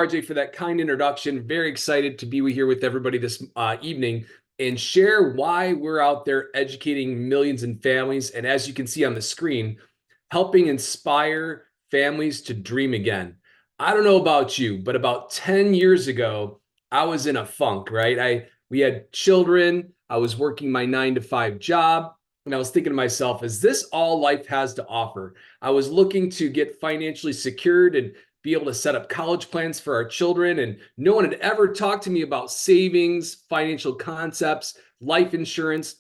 RJ, for that kind introduction. Very excited to be here with everybody this evening and share why we're out there educating millions and families. And as you can see on the screen, helping inspire families to dream again. I don't know about you, but about 10 years ago, I was in a funk, right? We had children, I was working my 9 to 5 job, and I was thinking to myself, is this all life has to offer? I was looking to get financially secured and be able to set up college plans for our children. And no one had ever talked to me about savings, financial concepts, life insurance.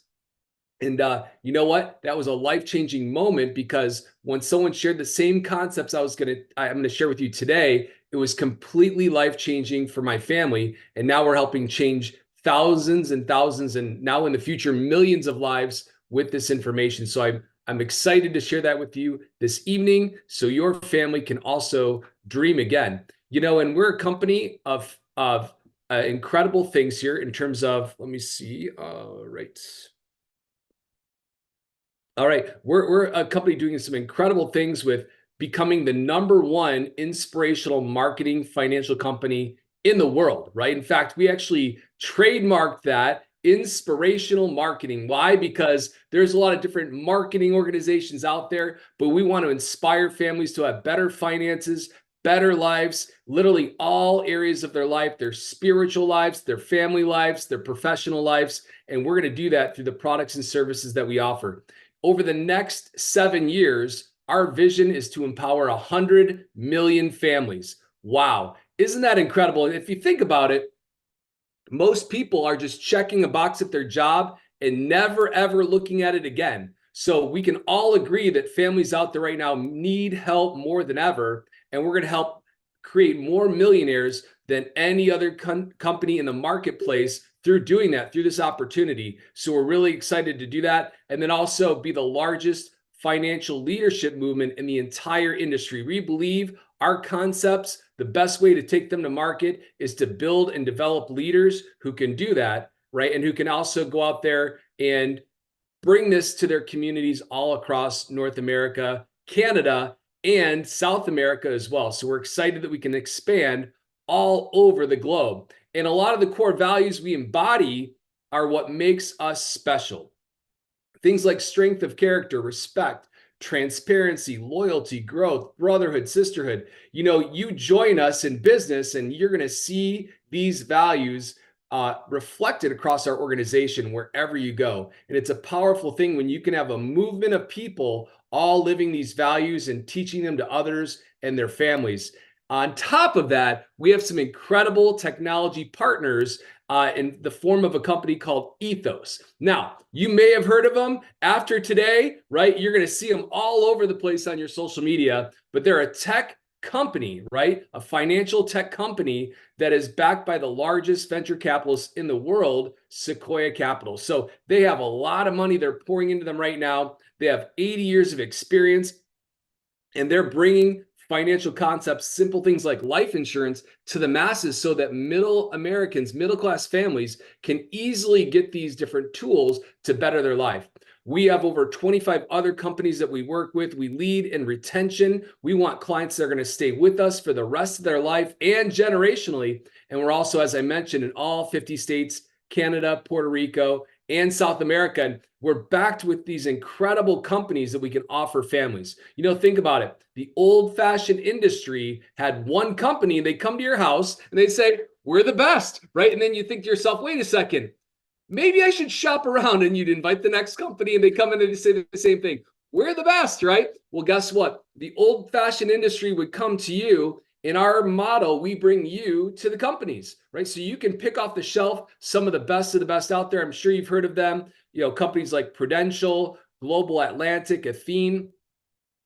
And you know what? That was a life-changing moment because when someone shared the same concepts I'm gonna share with you today, it was completely life-changing for my family. And now we're helping change thousands and thousands, and now in the future, millions of lives with this information. So I'm excited to share that with you this evening so your family can also dream again. And we're a company of incredible things here in terms of, let me see, right. All right, we're a company doing some incredible things with becoming the #1 inspirational marketing financial company in the world, right? In fact, we actually trademarked that inspirational marketing. Why? Because there's a lot of different marketing organizations out there, but we want to inspire families to have better finances, better lives, literally all areas of their life, their spiritual lives, their family lives, their professional lives. And we're going to do that through the products and services that we offer. Over the next 7 years, our vision is to empower 100 million families. Wow. Isn't that incredible? And if you think about it, most people are just checking a box at their job and never, ever looking at it again. So we can all agree that families out there right now need help more than ever. And we're going to help create more millionaires than any other company in the marketplace through doing that, through this opportunity. So we're really excited to do that. And then also be the largest financial leadership movement in the entire industry. We believe our concepts, the best way to take them to market is to build and develop leaders who can do that, right? And who can also go out there and bring this to their communities all across North America, Canada, and South America as well. So we're excited that we can expand all over the globe. And a lot of the core values we embody are what makes us special. Things like strength of character, respect, transparency, loyalty, growth, brotherhood, sisterhood. You join us in business and you're going to see these values reflected across our organization wherever you go. And it's a powerful thing when you can have a movement of people all living these values and teaching them to others and their families. On top of that, we have some incredible technology partners in the form of a company called Ethos. Now, you may have heard of them. After today, right, you're going to see them all over the place on your social media, but they're a tech company, right? A financial tech company that is backed by the largest venture capitalists in the world, Sequoia Capital. So they have a lot of money they're pouring into them right now. They have 80 years of experience, and they're bringing financial concepts, simple things like life insurance to the masses so that middle Americans, middle class families can easily get these different tools to better their life. We have over 25 other companies that we work with. We lead in retention. We want clients that are going to stay with us for the rest of their life and generationally. And we're also, as I mentioned, in all 50 states, Canada, Puerto Rico, and South America. And we're backed with these incredible companies that we can offer families. Think about it. The old-fashioned industry had one company, and they come to your house and they say, we're the best, right? And then you think to yourself, wait a second, maybe I should shop around, and you'd invite the next company and they come in and they say the same thing. We're the best, right? Well, guess what? The old-fashioned industry would come to you. In our model, we bring you to the companies, right? So you can pick off the shelf some of the best out there. I'm sure you've heard of them. Companies like Prudential, Global Atlantic, Athene.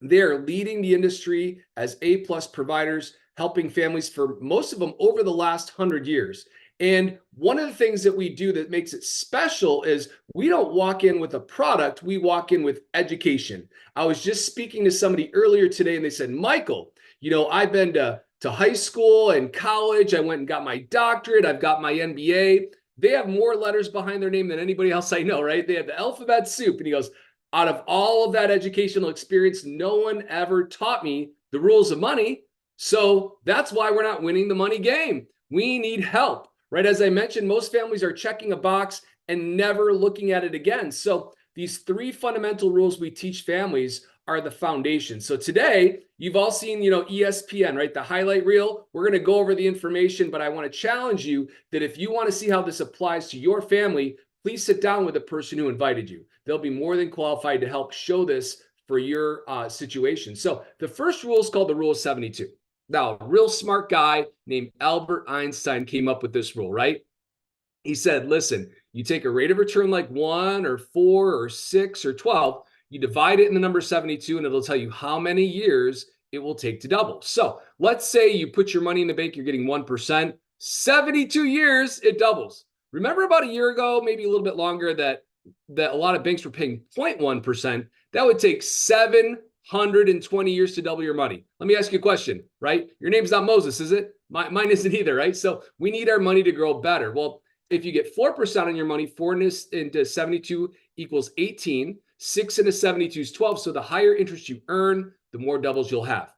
They're leading the industry as A-plus providers, helping families for most of them over the last 100 years. And one of the things that we do that makes it special is we don't walk in with a product, we walk in with education. I was just speaking to somebody earlier today and they said, Michael, I've been to high school and college. I went and got my doctorate. I've got my MBA. They have more letters behind their name than anybody else I know, right? They have the alphabet soup. And he goes, out of all of that educational experience, no one ever taught me the rules of money. So that's why we're not winning the money game. We need help, right? As I mentioned, most families are checking a box and never looking at it again. So these three fundamental rules we teach families are the foundation. So today, you've all seen, ESPN, right? The highlight reel. We're going to go over the information, but I want to challenge you that if you want to see how this applies to your family, please sit down with the person who invited you. They'll be more than qualified to help show this for your situation. So the first rule is called the rule of 72. Now, a real smart guy named Albert Einstein came up with this rule, right? He said, listen, you take a rate of return like 1 or 4 or 6 or 12, you divide it in the number 72, and it'll tell you how many years it will take to double. So let's say you put your money in the bank, you're getting 1%, 72 years, it doubles. Remember about a year ago, maybe a little bit longer, that a lot of banks were paying 0.1%. That would take 720 years to double your money. Let me ask you a question, right? Your name's not Moses, is it? Mine isn't either, right? So we need our money to grow better. Well, if you get 4% on your money, 4 into 72 equals 18. 6 into 72 is 12. So the higher interest you earn, the more doubles you'll have.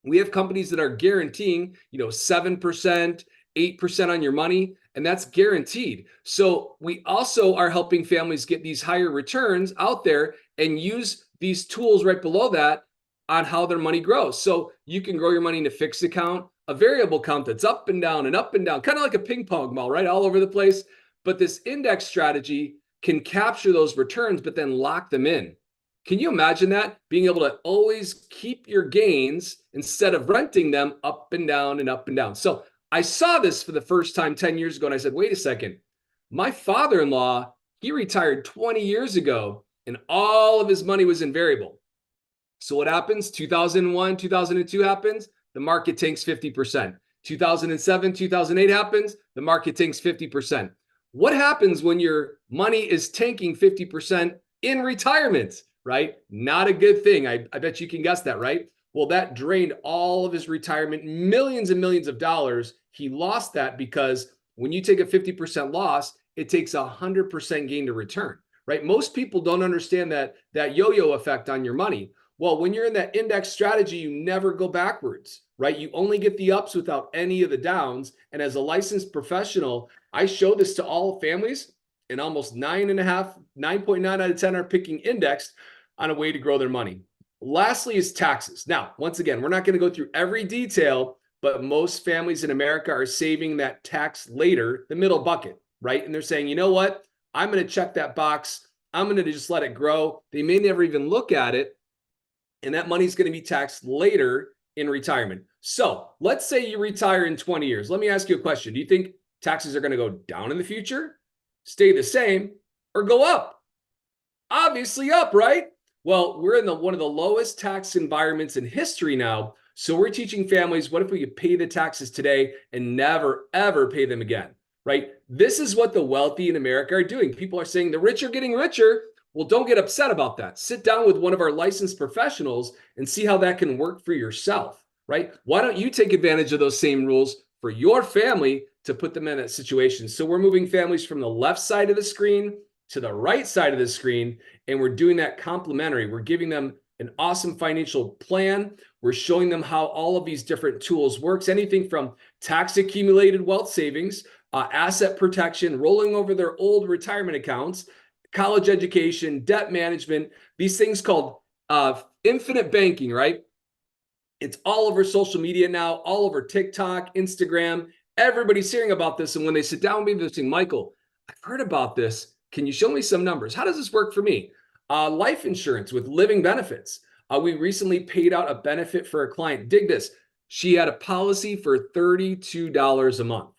We have companies that are guaranteeing, 7%, 8% on your money, and that's guaranteed. So we also are helping families get these higher returns out there and use these tools right below that on how their money grows. So you can grow your money in a fixed account, a variable account that's up and down, kind of like a ping pong ball, right? All over the place. But this index strategy can capture those returns, but then lock them in. Can you imagine that? Being able to always keep your gains instead of renting them up and down and up and down. So I saw this for the first time 10 years ago, and I said, wait a second. My father-in-law, he retired 20 years ago, and all of his money was in variable. So what happens? 2001, 2002 happens, the market tanks 50%. 2007, 2008 happens, the market tanks 50%. What happens when your money is tanking 50% in retirement, right? Not a good thing. I bet you can guess that, right? Well, that drained all of his retirement, millions and millions of dollars. He lost that because when you take a 50% loss, it takes 100% gain to return, right? Most people don't understand that yo-yo effect on your money. Well, when you're in that index strategy, you never go backwards, right? You only get the ups without any of the downs. And as a licensed professional, I show this to all families, and almost 9.9 out of 10 are picking indexed on a way to grow their money. Lastly is taxes. Now, once again, we're not going to go through every detail, but most families in America are saving that tax later, the middle bucket, right? And they're saying, you know what? I'm going to check that box. I'm going to just let it grow. They may never even look at it. And that money's going to be taxed later in retirement. So let's say you retire in 20 years. Let me ask you a question. Do you think taxes are going to go down in the future, stay the same, or go up? Obviously up, right? Well, we're in one of the lowest tax environments in history now. So we're teaching families, what if we could pay the taxes today and never, ever pay them again, right? This is what the wealthy in America are doing. People are saying the rich are getting richer. Well, don't get upset about that. Sit down with one of our licensed professionals and see how that can work for yourself, right? Why don't you take advantage of those same rules for your family to put them in that situation? So we're moving families from the left side of the screen to the right side of the screen, and we're doing that complementary. We're giving them an awesome financial plan. We're showing them how all of these different tools works, anything from tax accumulated wealth savings, asset protection, rolling over their old retirement accounts, college education, debt management, these things called infinite banking, right? It's all over social media now, all over TikTok, Instagram. Everybody's hearing about this. And when they sit down with me, they're saying, Michael, I've heard about this. Can you show me some numbers? How does this work for me? Life insurance with living benefits. We recently paid out a benefit for a client. Dig this. She had a policy for $32 a month.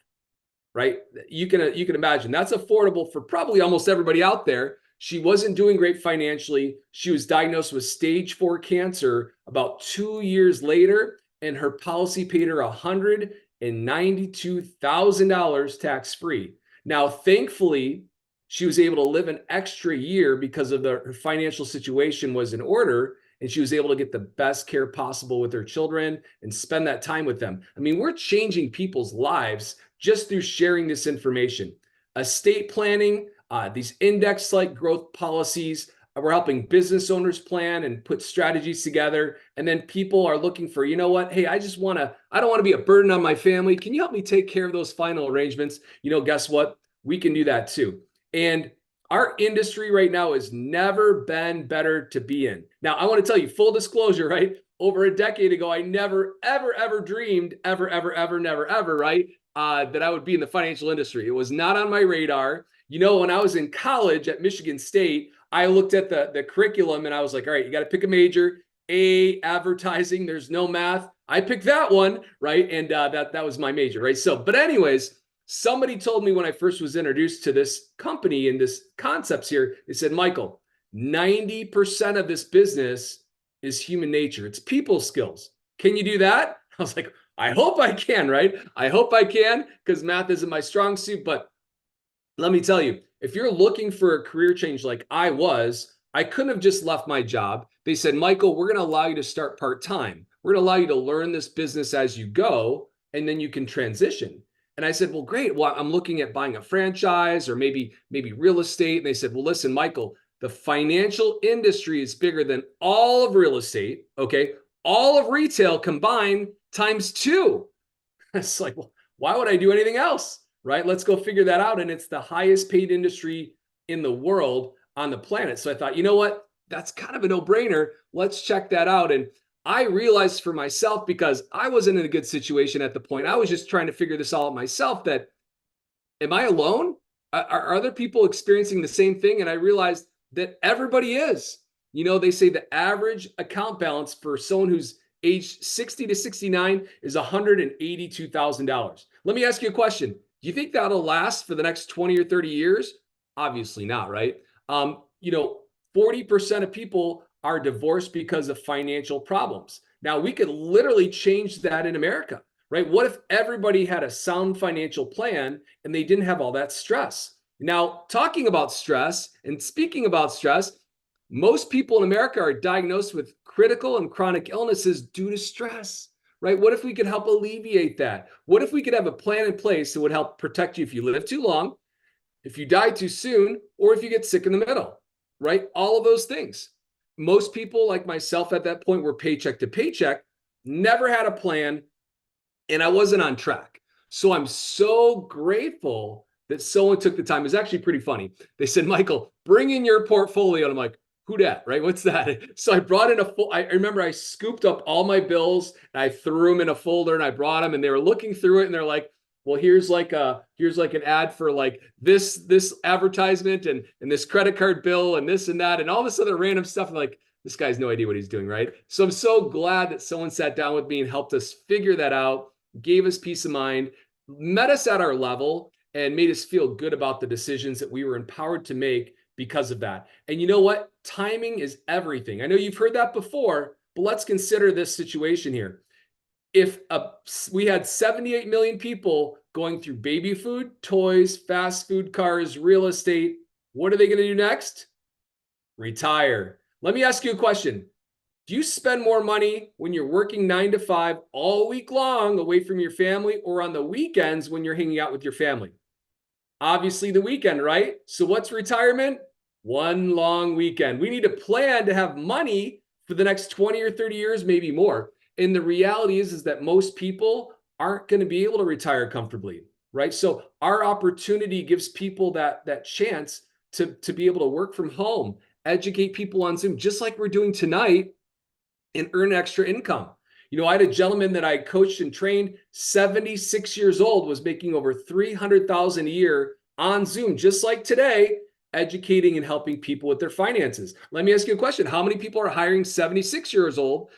Right? You can imagine that's affordable for probably almost everybody out there. She wasn't doing great financially. She was diagnosed with stage 4 cancer about 2 years later, and her policy paid her $192,000 tax-free. Now, thankfully, she was able to live an extra year because of her financial situation was in order, and she was able to get the best care possible with her children and spend that time with them. I mean, we're changing people's lives just through sharing this information. Estate planning, these index-like growth policies, We're helping business owners plan and put strategies together. And then people are looking for, you know what? Hey, I don't want to be a burden on my family. Can you help me take care of those final arrangements? Guess what? We can do that too. And our industry right now has never been better to be in. Now, I want to tell you, full disclosure, right? Over a decade ago, I never, ever, ever dreamed, never, ever, right? That I would be in the financial industry. It was not on my radar. When I was in college at Michigan State, I looked at the curriculum and I was like, all right, you got to pick a major. Advertising. There's no math. I picked that one, right? And that was my major, right? So, but anyways, somebody told me when I first was introduced to this company and this concepts here, they said, Michael, 90% of this business is human nature. It's people skills. Can you do that? I was like, I hope I can, right? I hope I can, because math isn't my strong suit. But let me tell you, if you're looking for a career change like I was, I couldn't have just left my job. They said, Michael, we're going to allow you to start part-time. We're going to allow you to learn this business as you go, and then you can transition. And I said, well, great. Well, I'm looking at buying a franchise or maybe real estate. And they said, well, listen, Michael, the financial industry is bigger than all of real estate. Okay. All of retail combined times 2. It's like, well, why would I do anything else? Right? Let's go figure that out. And it's the highest paid industry in the world on the planet. So I thought, you know what? That's kind of a no-brainer. Let's check that out. And I realized for myself, because I wasn't in a good situation at the point, I was just trying to figure this all out myself, that am I alone? Are other people experiencing the same thing? And I realized that everybody is. They say the average account balance for someone who's aged 60 to 69 is $182,000. Let me ask you a question. Do you think that'll last for the next 20 or 30 years? Obviously not, right? 40% of people are divorced because of financial problems. Now, we could literally change that in America, right? What if everybody had a sound financial plan and they didn't have all that stress? Now, talking about stress and speaking about stress, most people in America are diagnosed with critical and chronic illnesses due to stress, right? What if we could help alleviate that? What if we could have a plan in place that would help protect you if you live too long, if you die too soon, or if you get sick in the middle, right? All of those things. Most people like myself at that point were paycheck to paycheck, never had a plan, and I wasn't on track. So I'm so grateful that someone took the time. It was actually pretty funny. They said, Michael, bring in your portfolio. And I'm like, who dat, right? What's that? So I brought in I remember I scooped up all my bills and I threw them in a folder and I brought them, and they were looking through it and they're like, well, here's like an ad for like this advertisement and this credit card bill and this and that and all this other random stuff. I'm like, this guy's no idea what he's doing, right? So I'm so glad that someone sat down with me and helped us figure that out, gave us peace of mind, met us at our level, and made us feel good about the decisions that we were empowered to make because of that. And you know what? Timing is everything. I know you've heard that before, but let's consider this situation here. If we had 78 million people going through baby food, toys, fast food, cars, real estate, what are they going to do next? Retire. Let me ask you a question. Do you spend more money when you're working 9 to 5 all week long away from your family, or on the weekends when you're hanging out with your family? Obviously the weekend, right? So what's retirement? One long weekend. We need a plan to have money for the next 20 or 30 years, maybe more. And the reality is that most people aren't going to be able to retire comfortably, right? So our opportunity gives people that chance to be able to work from home, educate people on Zoom, just like we're doing tonight, and earn extra income. I had a gentleman that I coached and trained, 76 years old, was making over $300,000 a year on Zoom, just like today, educating and helping people with their finances. Let me ask you a question. How many people are hiring 76 years old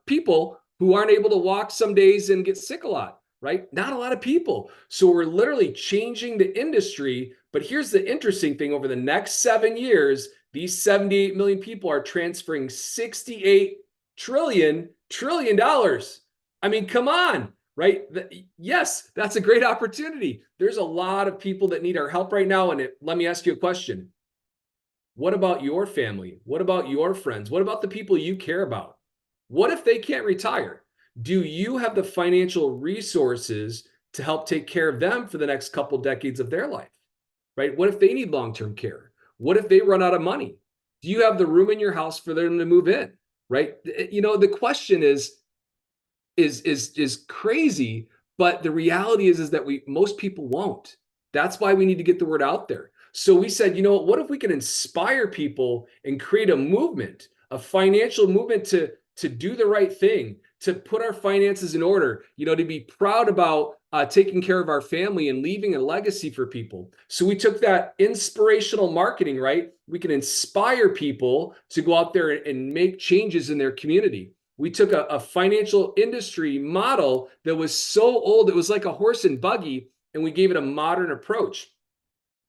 people who aren't able to walk some days and get sick a lot, right? Not a lot of people. So we're literally changing the industry. But here's the interesting thing. Over the next 7 years, these 78 million people are transferring $68 trillion. I mean, come on, right? Yes, that's a great opportunity. There's a lot of people that need our help right now. And let me ask you a question. What about your family? What about your friends? What about the people you care about? What if they can't retire? Do you have the financial resources to help take care of them for the next couple decades of their life, right? What if they need long-term care? What if they run out of money? Do you have the room in your house for them to move in? Right? The question is crazy, but the reality is that most people won't. That's why we need to get the word out there. So we said, what if we can inspire people and create a movement, a financial movement to do the right thing, to put our finances in order, to be proud about taking care of our family and leaving a legacy for people. So we took that inspirational marketing, right? We can inspire people to go out there and make changes in their community. We took a financial industry model that was so old, it was like a horse and buggy, and we gave it a modern approach,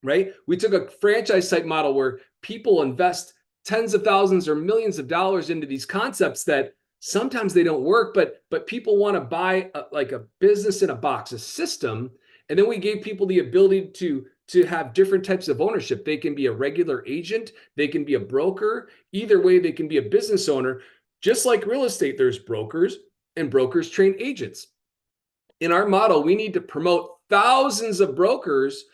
right? We took a franchise type model where people invest tens of thousands or millions of dollars into these concepts that sometimes they don't work, but people want to buy like a business in a box, a system. And then we gave people the ability to have different types of ownership. They can be a regular agent, they can be a broker. Either way, they can be a business owner. Just like real estate, there's brokers, and brokers train agents. In our model, we need to promote thousands of brokers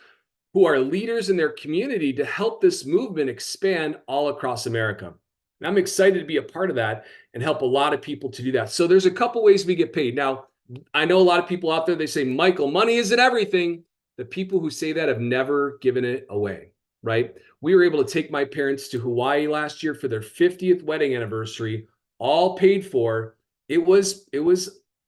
who are leaders in their community to help this movement expand all across America. And I'm excited to be a part of that and help a lot of people to do that. So there's a couple ways we get paid. Now, I know a lot of people out there, they say, Michael, money isn't everything. The people who say that have never given it away, right? We were able to take my parents to Hawaii last year for their 50th wedding anniversary, all paid for. It was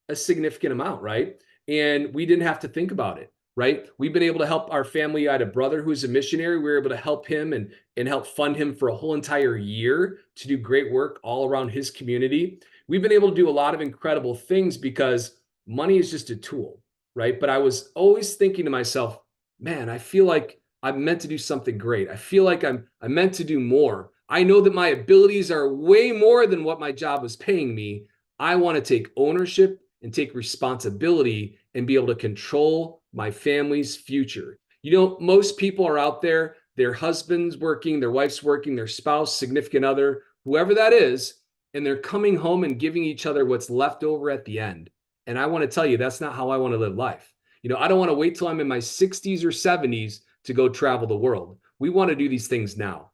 a significant amount, right? And we didn't have to think about it, right? We've been able to help our family. I had a brother who's a missionary. We were able to help him and help fund him for a whole entire year to do great work all around his community. We've been able to do a lot of incredible things because money is just a tool, right? But I was always thinking to myself, man, I feel like I'm meant to do something great. I feel like I'm meant to do more. I know that my abilities are way more than what my job was paying me. I want to take ownership and take responsibility and be able to control my family's future. Most people are out there, their husband's working, their wife's working, their spouse, significant other, whoever that is, and they're coming home and giving each other what's left over at the end. And I want to tell you, that's not how I want to live life. I don't want to wait till I'm in my 60s or 70s to go travel the world. We want to do these things now.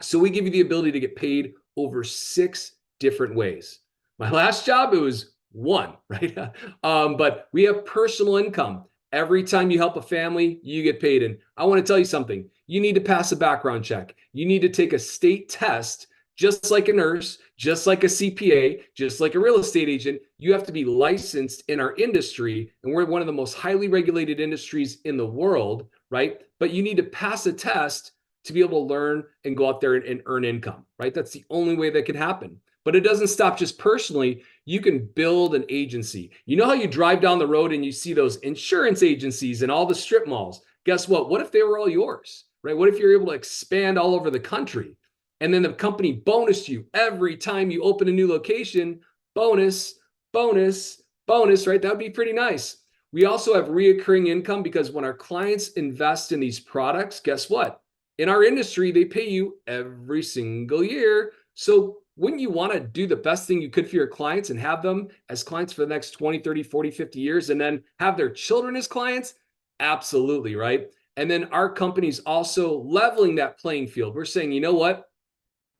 So we give you the ability to get paid over 6 different ways. My last job, it was one, right? But we have personal income. Every time you help a family, you get paid. And I want to tell you something. You need to pass a background check. You need to take a state test, just like a nurse, just like a CPA, just like a real estate agent. You have to be licensed in our industry. And we're one of the most highly regulated industries in the world, right? But you need to pass a test to be able to learn and go out there and earn income, right? That's the only way that can happen. But it doesn't stop just personally. You can build an agency. You know how you drive down the road and you see those insurance agencies and all the strip malls? Guess what? What if they were all yours, right? What if you're able to expand all over the country? And then the company bonus you every time you open a new location, bonus, bonus, bonus, right? That would be pretty nice. We also have reoccurring income because when our clients invest in these products, guess what? In our industry, they pay you every single year. So wouldn't you want to do the best thing you could for your clients and have them as clients for the next 20, 30, 40, 50 years and then have their children as clients? Absolutely, right? And then our company's also leveling that playing field. We're saying, you know what?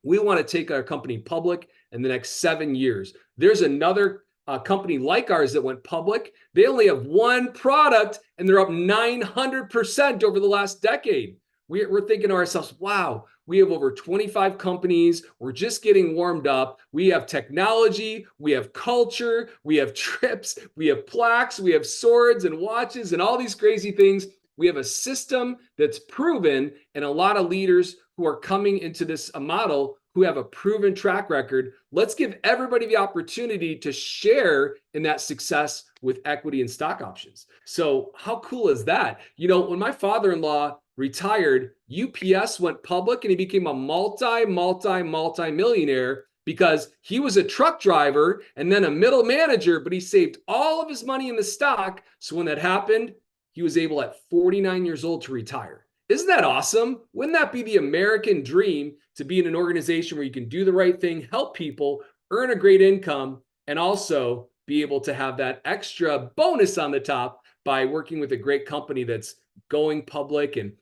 We want to take our company public in the next 7 years. There's another company like ours that went public. They only have one product and they're up 900% over the last decade. We're thinking to ourselves, wow, we have over 25 companies. We're just getting warmed up. We have technology, we have culture, we have trips, we have plaques, we have swords and watches and all these crazy things. We have a system that's proven and a lot of leaders who are coming into this model who have a proven track record. Let's give everybody the opportunity to share in that success with equity and stock options. So how cool is that? When my father-in-law retired, UPS went public and he became a multi-millionaire because he was a truck driver and then a middle manager, but he saved all of his money in the stock. So when that happened, he was able at 49 years old to retire. Isn't that awesome? Wouldn't that be the American dream, to be in an organization where you can do the right thing, help people, earn a great income, and also be able to have that extra bonus on the top by working with a great company that's going public and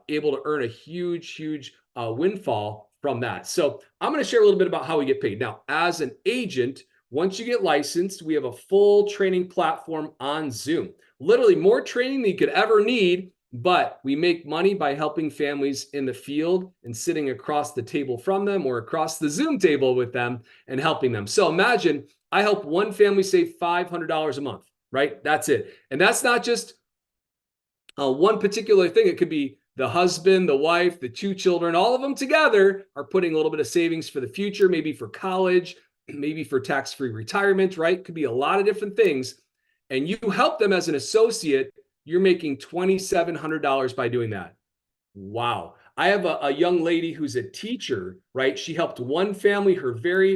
able to earn a huge windfall from that. So I'm going to share a little bit about how we get paid. Now, as an agent, once you get licensed, we have a full training platform on Zoom. Literally more training than you could ever need, but we make money by helping families in the field and sitting across the table from them or across the Zoom table with them and helping them. So imagine I help one family save $500 a month, right? That's it. And that's not just one particular thing. It could be the husband, the wife, the two children, all of them together are putting a little bit of savings for the future, maybe for college, maybe for tax-free retirement, right? Could be a lot of different things. And you help them as an associate, you're making $2,700 by doing that. Wow. I have a young lady who's a teacher, right? She helped one family,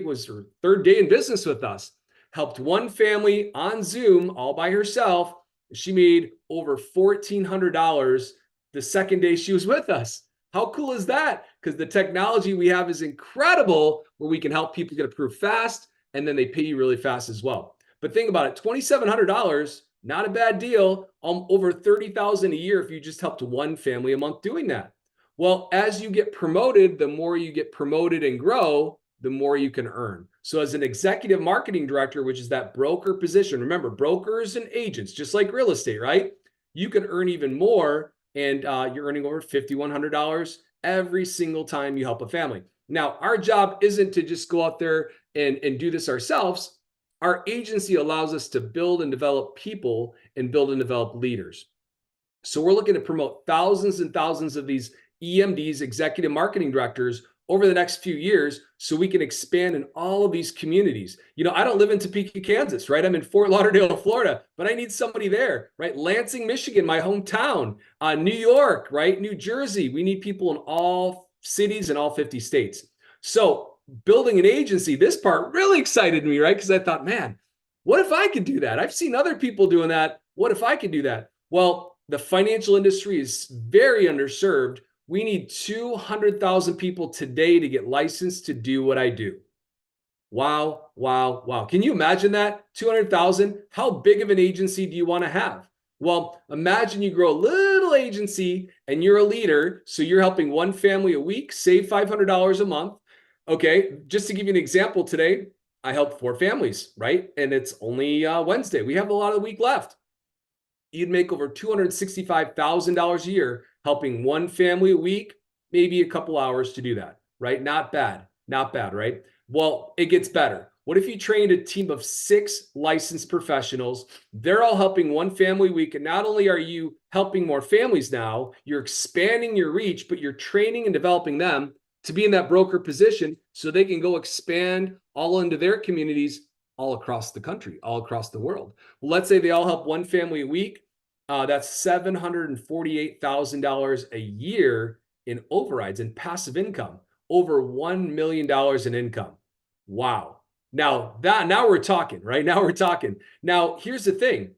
was her third day in business with us, helped one family on Zoom all by herself. She made over $1,400 the second day she was with us. How cool is that? Because the technology we have is incredible, where we can help people get approved fast and then they pay you really fast as well. But think about it, $2,700, not a bad deal. Over $30,000 a year if you just helped one family a month doing that. Well, as you get promoted, the more you get promoted and grow, the more you can earn. So as an executive marketing director, which is that broker position, remember, brokers and agents, just like real estate, right? You can earn even more, and you're earning over $5,100 every single time you help a family. Now, our job isn't to just go out there and do this ourselves. Our agency allows us to build and develop people and build and develop leaders. So we're looking to promote thousands and thousands of these EMDs, executive marketing directors, over the next few years so we can expand in all of these communities. You know, I don't live in Topeka, Kansas, right? I'm in Fort Lauderdale, Florida, but I need somebody there, right? Lansing, Michigan, my hometown, New York, right? New Jersey. We need people in all cities and all 50 states. So building an agency, this part really excited me, right? Because I thought, man, what if I could do that? I've seen other people doing that. What if I could do that? Well, the financial industry is very underserved. We need 200,000 people today to get licensed to do what I do. Wow, wow, wow. Can you imagine that? 200,000? How big of an agency do you want to have? Well, imagine you grow a little agency and you're a leader. So you're helping one family a week, save $500 a month. Okay, just to give you an example today, I helped 4 families, right? And it's only Wednesday. We have a lot of the week left. You'd make over $265,000 a year helping one family a week, maybe a couple hours to do that, right? Not bad, not bad, right? Well, it gets better. What if you trained a team of 6 licensed professionals? They're all helping one family a week. And not only are you helping more families now, you're expanding your reach, but you're training and developing them to be in that broker position so they can go expand all into their communities all across the country, all across the world. Well, let's say they all help one family a week. That's $748,000 a year in overrides and passive income, over $1 million in income. Wow. Now we're talking, right? Now we're talking. Now, here's the thing.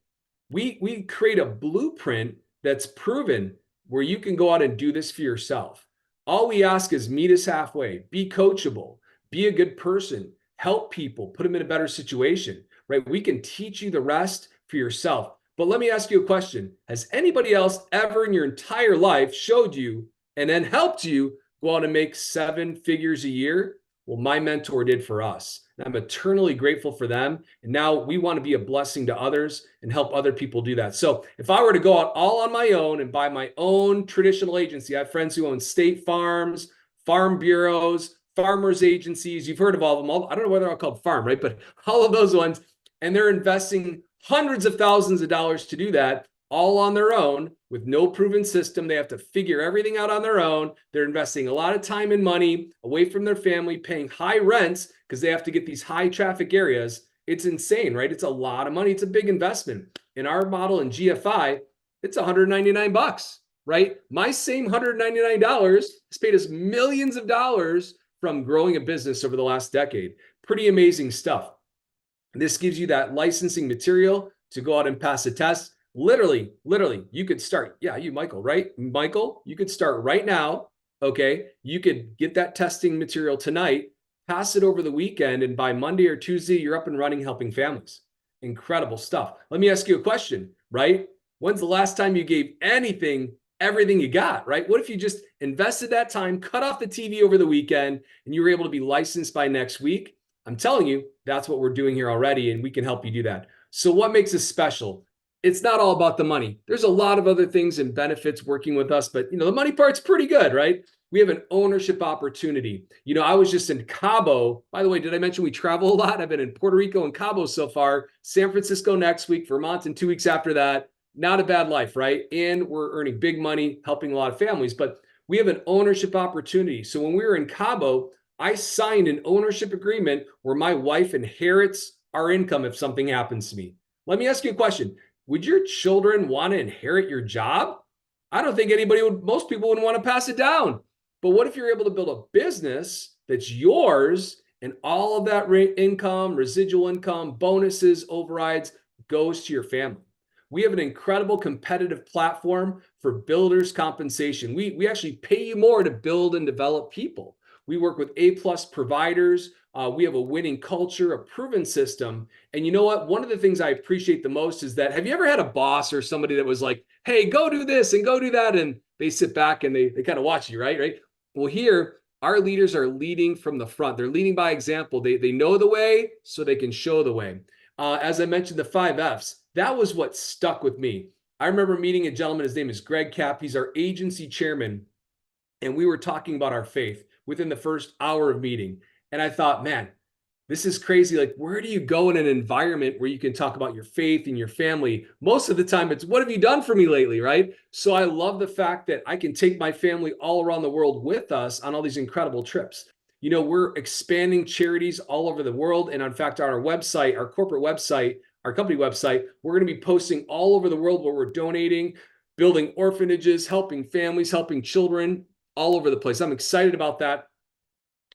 We create a blueprint that's proven where you can go out and do this for yourself. All we ask is meet us halfway, be coachable, be a good person, help people, put them in a better situation, right? We can teach you the rest for yourself. But let me ask you a question. Has anybody else ever in your entire life showed you and then helped you go out and make 7 figures a year? Well, my mentor did for us. And I'm eternally grateful for them. And now we want to be a blessing to others and help other people do that. So if I were to go out all on my own and buy my own traditional agency, I have friends who own state farms, farm bureaus, farmers agencies. You've heard of all of them. I don't know whether they're all called farm, right? But all of those ones. And they're investing hundreds of thousands of dollars to do that all on their own with no proven system. They have to figure everything out on their own. They're investing a lot of time and money away from their family, paying high rents because they have to get these high traffic areas. It's insane, right? It's a lot of money. It's a big investment. In our model in GFI, it's $199, right? My same $199 has paid us millions of dollars from growing a business over the last decade. Pretty amazing stuff. This gives you that licensing material to go out and pass a test. Literally, you could start. Yeah, you, Michael, right? Michael, you could start right now. Okay. You could get that testing material tonight, pass it over the weekend, and by Monday or Tuesday, you're up and running helping families. Incredible stuff. Let me ask you a question, right? When's the last time you gave anything everything you got, right? What if you just invested that time, cut off the TV over the weekend, and you were able to be licensed by next week? I'm telling you, that's what we're doing here already, and we can help you do that. So what makes us special? It's not all about the money. There's a lot of other things and benefits working with us, but the money part's pretty good, right? We have an ownership opportunity. I was just in Cabo. By the way, did I mention we travel a lot? I've been in Puerto Rico and Cabo so far, San Francisco next week, Vermont in 2 weeks after that. Not a bad life, right? And we're earning big money, helping a lot of families, but we have an ownership opportunity. So when we were in Cabo, I signed an ownership agreement where my wife inherits our income if something happens to me. Let me ask you a question. Would your children want to inherit your job? I don't think most people wouldn't want to pass it down. But what if you're able to build a business that's yours and all of that income, residual income, bonuses, overrides goes to your family? We have an incredible competitive platform for builders compensation. We actually pay you more to build and develop people. We work with A-plus providers. We have a winning culture, a proven system. And you know what? One of the things I appreciate the most is that, have you ever had a boss or somebody that was like, hey, go do this and go do that? And they sit back and they kind of watch you, right? Well, here, our leaders are leading from the front. They're leading by example. They know the way so they can show the way. As I mentioned, the 5 F's, that was what stuck with me. I remember meeting a gentleman, his name is Greg Kapp. He's our agency chairman. And we were talking about our faith within the first hour of meeting. And I thought, man, this is crazy. Like, where do you go in an environment where you can talk about your faith and your family? Most of the time, it's what have you done for me lately, right? So I love the fact that I can take my family all around the world with us on all these incredible trips. We're expanding charities all over the world. And in fact, on our website, our corporate website, our company website, we're going to be posting all over the world where we're donating, building orphanages, helping families, helping children all over the place. I'm excited about that.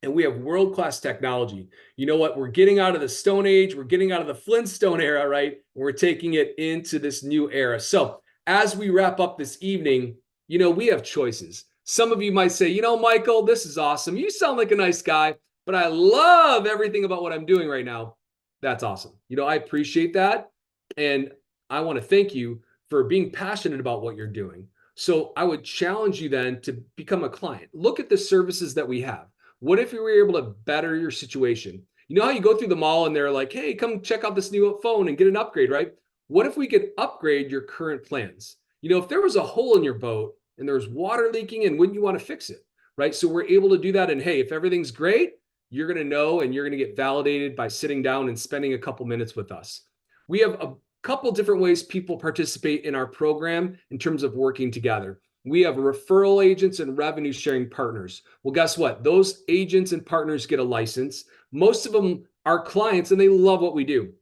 And we have world-class technology. You know what? We're getting out of the Stone Age. We're getting out of the Flintstone era, right? And we're taking it into this new era. So as we wrap up this evening, we have choices. Some of you might say, Michael, this is awesome. You sound like a nice guy, but I love everything about what I'm doing right now. That's awesome. I appreciate that. And I want to thank you for being passionate about what you're doing. So I would challenge you then to become a client. Look at the services that we have. What if you were able to better your situation? You know how you go through the mall and they're like, hey, come check out this new phone and get an upgrade, right? What if we could upgrade your current plans? If there was a hole in your boat and there's water leaking, and wouldn't you want to fix it, right? So we're able to do that. And hey, if everything's great, you're going to know and you're going to get validated by sitting down and spending a couple minutes with us. We have a couple different ways people participate in our program in terms of working together. We have referral agents and revenue sharing partners. Well, guess what? Those agents and partners get a license. Most of them are clients and they love what we do.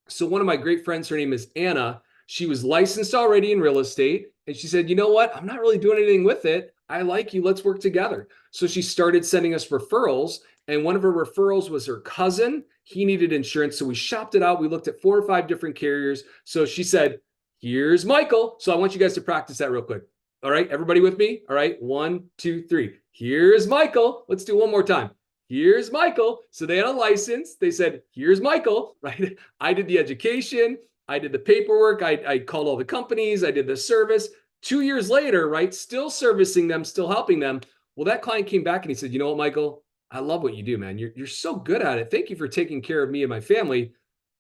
So one of my great friends, her name is Anna. She was licensed already in real estate. And she said, you know what? I'm not really doing anything with it. I like you. Let's work together. So she started sending us referrals. And one of her referrals was her cousin. He needed insurance. So we shopped it out. We looked at 4 or 5 different carriers. So she said, here's Michael. So I want you guys to practice that real quick. All right, everybody with me? All right, 1, 2, 3. Here's Michael. Let's do one more time. Here's Michael. So they had a license. They said, here's Michael, right? I did the education. I did the paperwork. I called all the companies. I did the service. 2 years later, right, still servicing them, still helping them. Well, that client came back and he said, you know what, Michael? I love what you do, man. You're so good at it. Thank you for taking care of me and my family.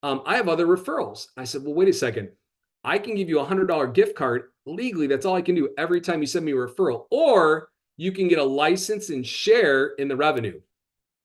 I have other referrals. I said, well, wait a second. I can give you a $100 gift card legally. That's all I can do every time you send me a referral, or you can get a license and share in the revenue.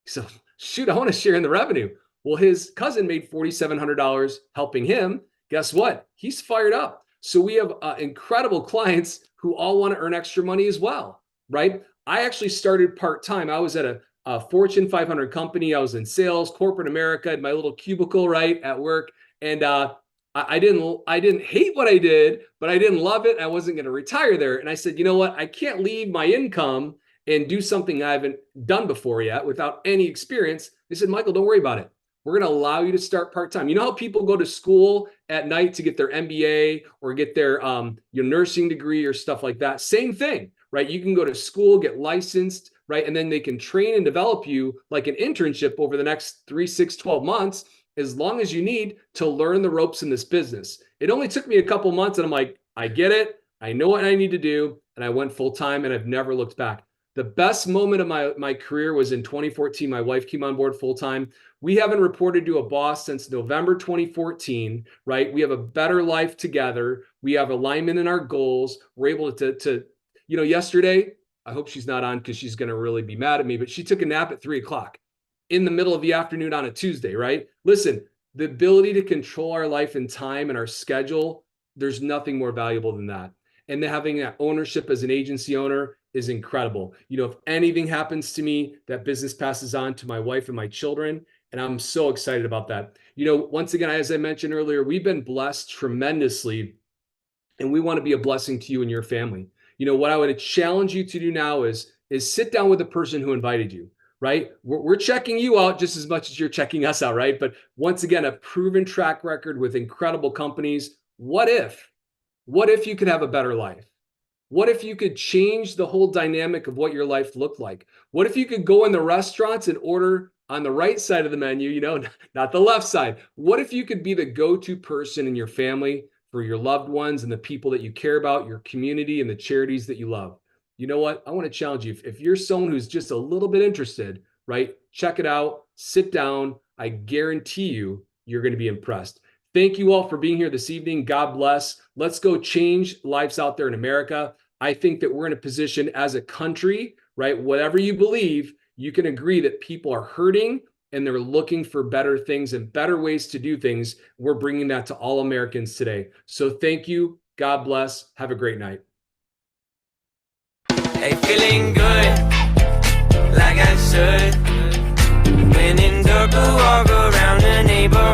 So shoot, I want to share in the revenue. Well, his cousin made $4,700 helping him. Guess what? He's fired up. So we have incredible clients who all want to earn extra money as well, right? I actually started part-time. I was at a Fortune 500 company. I was in sales, corporate America, in my little cubicle, right, at work. And I didn't hate what I did, but I didn't love it. I wasn't going to retire there. And I said, you know what? I can't leave my income and do something I haven't done before yet without any experience. They said, Michael, don't worry about it. We're going to allow you to start part-time. You know how people go to school at night to get their MBA or get their your nursing degree or stuff like that? Same thing, right? You can go to school, get licensed, right? And then they can train and develop you like an internship over the next 3, 6, 12 months, as long as you need to learn the ropes in this business. It only took me a couple months and I'm like, I get it. I know what I need to do. and I went full time, and I've never looked back. The best moment of my career was in 2014. My wife came on board full time. We haven't reported to a boss since November 2014, right? We have a better life together. We have alignment in our goals. We're able to yesterday, I hope she's not on because she's going to really be mad at me, but she took a nap at 3 o'clock in the middle of the afternoon on a Tuesday, right? Listen, the ability to control our life and time and our schedule, there's nothing more valuable than that. And then having that ownership as an agency owner is incredible. If anything happens to me, that business passes on to my wife and my children. And I'm so excited about that. Once again, as I mentioned earlier, we've been blessed tremendously, and we want to be a blessing to you and your family. What I would challenge you to do now is sit down with the person who invited you, right? We're checking you out just as much as you're checking us out, right? But once again, a proven track record with incredible companies. What if you could have a better life? What if you could change the whole dynamic of what your life looked like? What if you could go in the restaurants and order on the right side of the menu, not the left side? What if you could be the go-to person in your family for your loved ones and the people that you care about, your community and the charities that you love? You know what? I want to challenge you. If you're someone who's just a little bit interested, right? Check it out, sit down. I guarantee you're going to be impressed. Thank you all for being here this evening. God bless. Let's go change lives out there in America. I think that we're in a position as a country, right? Whatever you believe, you can agree that people are hurting and they're looking for better things and better ways to do things. We're bringing that to all Americans today. So thank you. God bless. Have a great night. Hey, feeling good, like I should. When in dark, walk around the neighborhood.